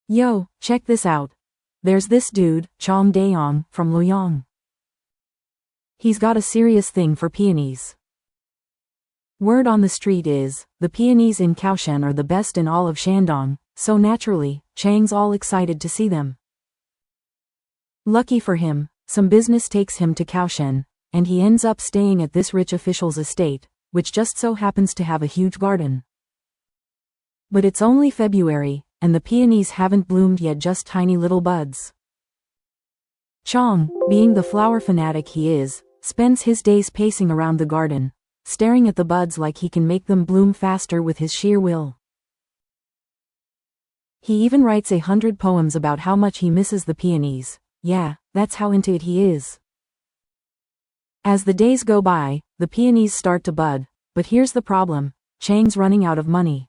Yo, check this out. There's this dude, Chang Dayong, from Luoyang. He's got a serious thing for peonies. Word on the street is, the peonies in Kaohsiung are the best in all of Shandong, so naturally, Chang's all excited to see them. Lucky for him, some business takes him to Kaohsiung, and he ends up staying at this rich official's estate, which just so happens to have a huge garden. But it's only February, and the peonies haven't bloomed yet, just tiny little buds. Chang, being the flower fanatic he is, spends his days pacing around the garden, staring at the buds like he can make them bloom faster with his sheer will. He even writes 100 poems about how much he misses the peonies. Yeah, that's how into it he is. As the days go by, the peonies start to bud, but here's the problem: Chang's running out of money.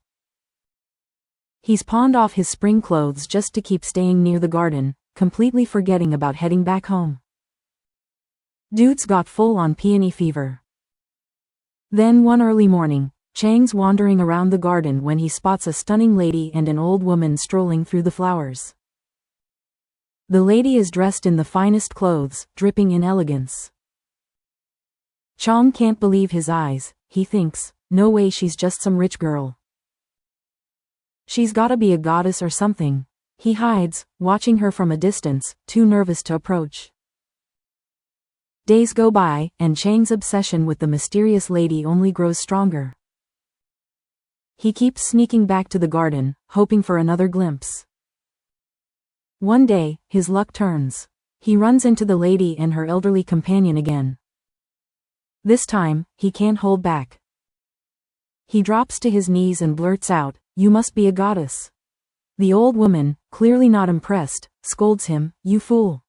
He's pawned off his spring clothes just to keep staying near the garden, completely forgetting about heading back home. Dude's got full-on peony fever. Then one early morning, Chang's wandering around the garden when he spots a stunning lady and an old woman strolling through the flowers. The lady is dressed in the finest clothes, dripping in elegance. Chang can't believe his eyes. He thinks, no way, she's just some rich girl. She's gotta be a goddess or something. He hides, watching her from a distance, too nervous to approach. Days go by, and Chang's obsession with the mysterious lady only grows stronger. He keeps sneaking back to the garden, hoping for another glimpse. One day, his luck turns. He runs into the lady and her elderly companion again. This time, he can't hold back. He drops to his knees and blurts out, "You must be a goddess." The old woman, clearly not impressed, scolds him, "You fool.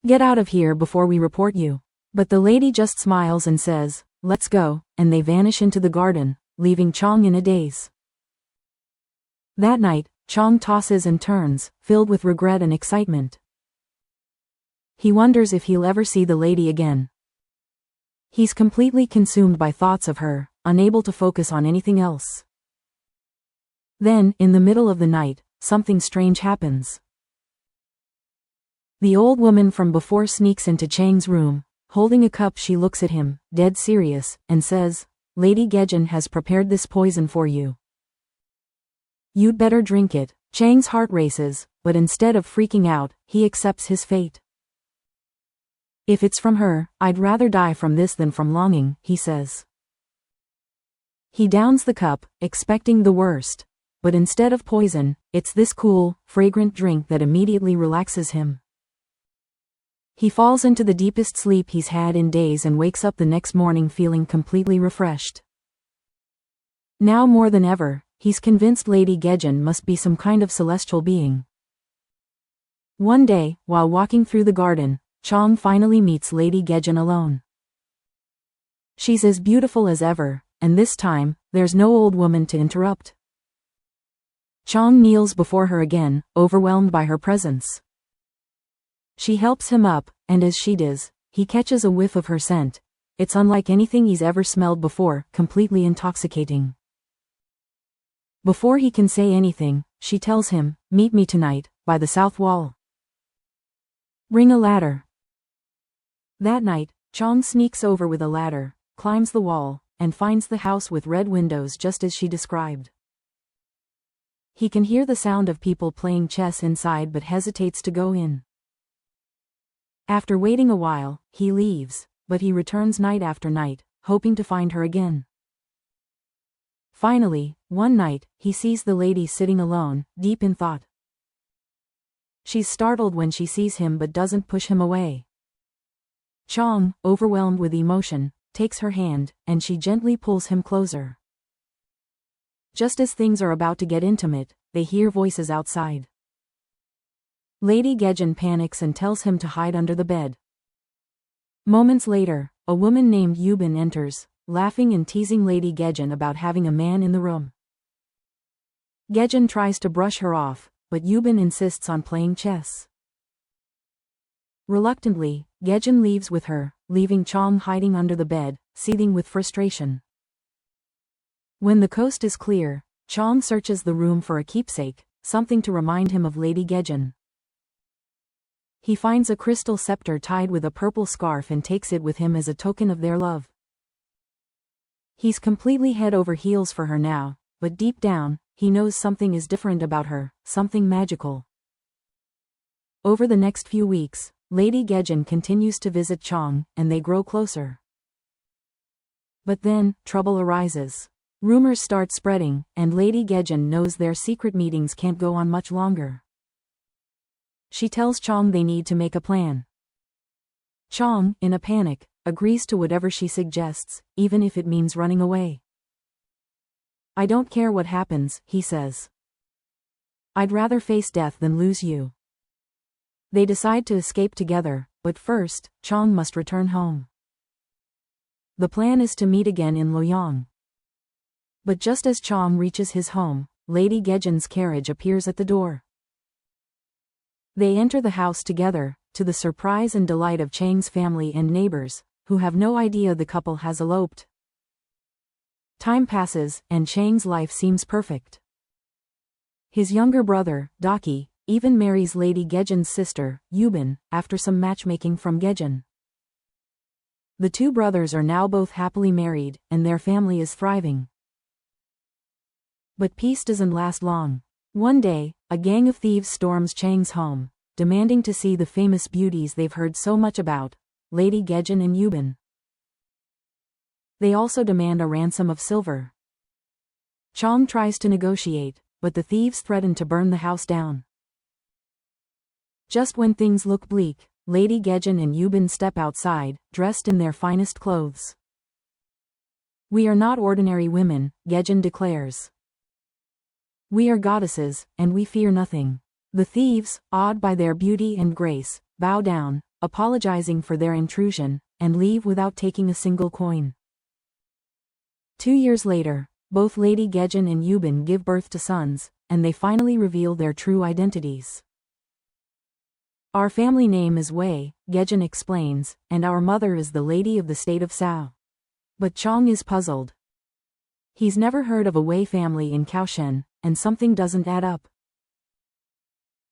Get out of here before we report you." But the lady just smiles and says, "Let's go," and they vanish into the garden, leaving Chang in a daze. That night, Chang tosses and turns, filled with regret and excitement. He wonders if he'll ever see the lady again. He's completely consumed by thoughts of her, unable to focus on anything else. Then, in the middle of the night, something strange happens. The old woman from before sneaks into Chang's room. Holding a cup, she looks at him, dead serious, and says, "Lady Gejin has prepared this poison for you. You'd better drink it." Chang's heart races, but instead of freaking out, he accepts his fate. "If it's from her, I'd rather die from this than from longing," he says. He downs the cup, expecting the worst, but instead of poison, it's this cool, fragrant drink that immediately relaxes him. He falls into the deepest sleep he's had in days and wakes up the next morning feeling completely refreshed. Now more than ever, he's convinced Lady Gejin must be some kind of celestial being. One day, while walking through the garden, Chang finally meets Lady Gejin alone. She's as beautiful as ever, and this time, there's no old woman to interrupt. Chang kneels before her again, overwhelmed by her presence. She helps him up, and as she does, he catches a whiff of her scent. It's unlike anything he's ever smelled before, completely intoxicating. Before he can say anything, she tells him, "Meet me tonight, by the south wall. Bring a ladder." That night, Chang sneaks over with a ladder, climbs the wall, and finds the house with red windows just as she described. He can hear the sound of people playing chess inside but hesitates to go in. After waiting a while, he leaves, but he returns night after night, hoping to find her again. Finally, one night, he sees the lady sitting alone, deep in thought. She's startled when she sees him but doesn't push him away. Chang, overwhelmed with emotion, takes her hand, and she gently pulls him closer. Just as things are about to get intimate, they hear voices outside. Lady Gejin panics and tells him to hide under the bed. Moments later, a woman named Yuban enters, laughing and teasing Lady Gejin about having a man in the room. Gejin tries to brush her off, but Yuban insists on playing chess. Reluctantly, Gejin leaves with her, leaving Chang hiding under the bed, seething with frustration. When the coast is clear, Chang searches the room for a keepsake, something to remind him of Lady Gejin. He finds a crystal scepter tied with a purple scarf and takes it with him as a token of their love. He's completely head over heels for her now, but deep down, he knows something is different about her, something magical. Over the next few weeks, Lady Gejin continues to visit Chang, and they grow closer. But then, trouble arises. Rumors start spreading, and Lady Gejin knows their secret meetings can't go on much longer. She tells Chang they need to make a plan. Chang, in a panic, agrees to whatever she suggests, even if it means running away. "I don't care what happens," he says. "I'd rather face death than lose you." They decide to escape together, but first, Chang must return home. The plan is to meet again in Luoyang. But just as Chang reaches his home, Lady Gejin's carriage appears at the door. They enter the house together, to the surprise and delight of Chang's family and neighbors, who have no idea the couple has eloped. Time passes, and Chang's life seems perfect. His younger brother, Daki, even marries Lady Gejin's sister, Yuban, after some matchmaking from Gejin. The two brothers are now both happily married, and their family is thriving. But peace doesn't last long. One day, a gang of thieves storms Chang's home, demanding to see the famous beauties they've heard so much about, Lady Gejin and Yuban. They also demand a ransom of silver. Chang tries to negotiate, but the thieves threaten to burn the house down. Just when things look bleak, Lady Gejin and Yuban step outside, dressed in their finest clothes. "We are not ordinary women," Gejin declares. "We are goddesses, and we fear nothing." The thieves, awed by their beauty and grace, bow down, apologizing for their intrusion, and leave without taking a single coin. 2 years later, both Lady Gejin and Yuban give birth to sons, and they finally reveal their true identities. "Our family name is Wei," Gejin explains, "and our mother is the Lady of the State of Cao." But Chang is puzzled. He's never heard of a Wei family in Kaoshen, and something doesn't add up.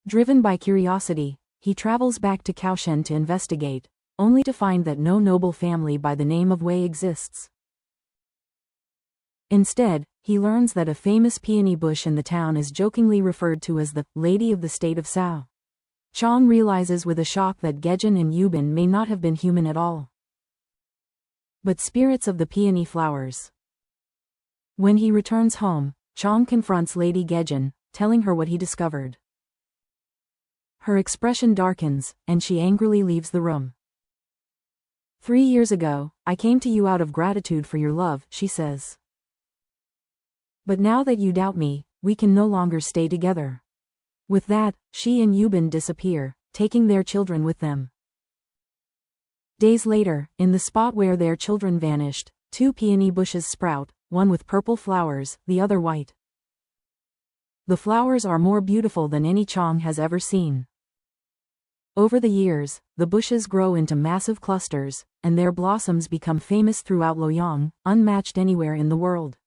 Driven by curiosity, he travels back to Kaoshen to investigate, only to find that no noble family by the name of Wei exists. Instead, he learns that a famous peony bush in the town is jokingly referred to as the Lady of the State of Cao. Chang realizes with a shock that Gejin and Yuban may not have been human at all, but spirits of the peony flowers. When he returns home, Chang confronts Lady Gejin, telling her what he discovered. Her expression darkens, and she angrily leaves the room. 3 years ago, I came to you out of gratitude for your love," she says. "But now that you doubt me, we can no longer stay together." With that, she and Yuban disappear, taking their children with them. Days later, in the spot where their children vanished, 2 peony bushes sprout, one with purple flowers, the other white. The flowers are more beautiful than any Chang has ever seen. Over the years, the bushes grow into massive clusters, and their blossoms become famous throughout Luoyang, unmatched anywhere in the world.